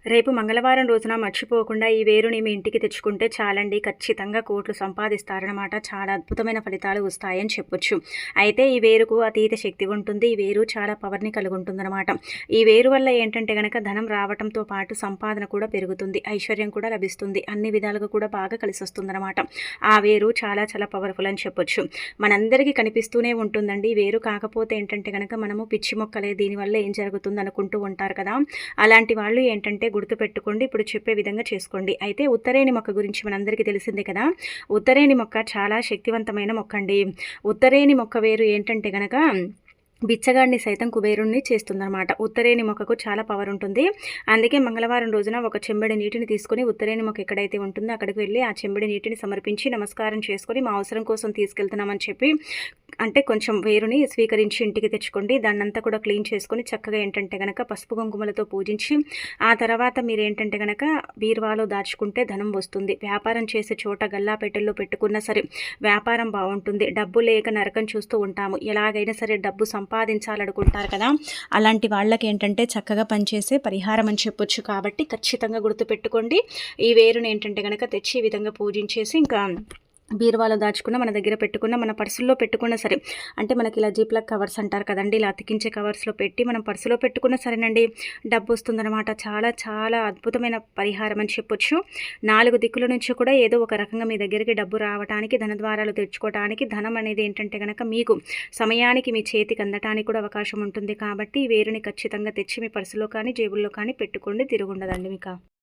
రేపు మంగళవారం రోజున మర్చిపోకుండా ఈ వేరుని మీ ఇంటికి తెచ్చుకుంటే చాలండి. ఖచ్చితంగా కోట్లు సంపాదిస్తారనమాట. చాలా అద్భుతమైన ఫలితాలు వస్తాయని చెప్పొచ్చు. అయితే ఈ వేరుకు అతీత శక్తి ఉంటుంది. ఈ వేరు చాలా పవర్‌ని కలిగి ఉంటుందనమాట. ఈ వేరు వల్ల ఏంటంటే గనక ధనం రావటంతో పాటు సంపాదన కూడా పెరుగుతుంది. ఐశ్వర్యం కూడా లభిస్తుంది. అన్ని విధాలుగా కూడా బాగా కలిసొస్తుందనమాట. ఆ వేరు చాలా చాలా పవర్‌ఫుల్ అని చెప్పొచ్చు. మనందరికీ కనిపిస్తూనే ఉంటుందండి. ఈ వేరు కాకపోతే ఏంటంటే గనక మనము పిచ్చి మొక్కలే దీనివల్ల ఏం జరుగుతుంది అనుకుంటూ ఉంటారు కదా! అలాంటి వాళ్ళు ఏంటంటే గుర్తుపెట్టుకోండి. ఇప్పుడు చెప్పే విధంగా చేసుకోండి. అయితే ఉత్తరేణి మొక్క గురించి మనందరికీ తెలిసిందే కదా! ఉత్తరేణి మొక్క చాలా శక్తివంతమైన మొక్క అండి. ఉత్తరేణి మొక్క వేరు ఏంటంటే గనక బిచ్చగాడిని సైతం కుబేరుణ్ణి చేస్తుందనమాట. ఉత్తరేణి మొక్కకు చాలా పవర్ ఉంటుంది. అందుకే మంగళవారం రోజున ఒక చెంబెడు నీటిని తీసుకొని ఉత్తరేణి మొక్క ఎక్కడైతే ఉంటుందో అక్కడికి వెళ్ళి ఆ చెంబెడు నీటిని సమర్పించి నమస్కారం చేసుకొని మా అవసరం కోసం తీసుకెళ్తున్నామని చెప్పి అంటే కొంచెం వేరుని స్వీకరించి ఇంటికి తెచ్చుకోండి. దాన్నంతా కూడా క్లీన్ చేసుకొని చక్కగా ఏంటంటే గనక పసుపు కుంకుమలతో పూజించి ఆ తర్వాత మీరేంటంటే గనక బీరువాలో దాచుకుంటే ధనం వస్తుంది. వ్యాపారం చేసే చోట గల్లాపెట్టెల్లో పెట్టుకున్నా సరే వ్యాపారం బాగుంటుంది. డబ్బు లేక నరకం చూస్తూ ఉంటాము. ఎలాగైనా సరే డబ్బు సంపాదించాలనుకుంటారు కదా! అలాంటి వాళ్ళకి ఏంటంటే చక్కగా పనిచేసే పరిహారం అని చెప్పొచ్చు. కాబట్టి ఖచ్చితంగా గుర్తుపెట్టుకోండి. ఈ వేరుని ఏంటంటే గనక తెచ్చి ఈ విధంగా పూజించేసి ఇంకా బీరువాలో దాచుకున్న మన దగ్గర పెట్టుకున్న మన పర్సుల్లో పెట్టుకున్నా సరే అంటే మనకి ఇలా జీప్లాక్ కవర్స్ అంటారు కదండి, ఇలా అతికించే కవర్స్లో పెట్టి మనం పర్సులో పెట్టుకున్నా సరేనండి డబ్బు వస్తుందన్నమాట. చాలా చాలా అద్భుతమైన పరిహారం అని చెప్పొచ్చు. 4 దిక్కుల నుంచి కూడా ఏదో ఒక రకంగా మీ దగ్గరికి డబ్బు రావడానికి, ధనద్వారాలు తెచ్చుకోవడానికి, ధనం అనేది ఏంటంటే కనుక మీకు సమయానికి మీ చేతికి అందటానికి కూడా అవకాశం ఉంటుంది. కాబట్టి ఈ వేరుని ఖచ్చితంగా తెచ్చి మీ పర్సులో కానీ జేబుల్లో కానీ పెట్టుకోండి, తిరుగుండదండి మీకు.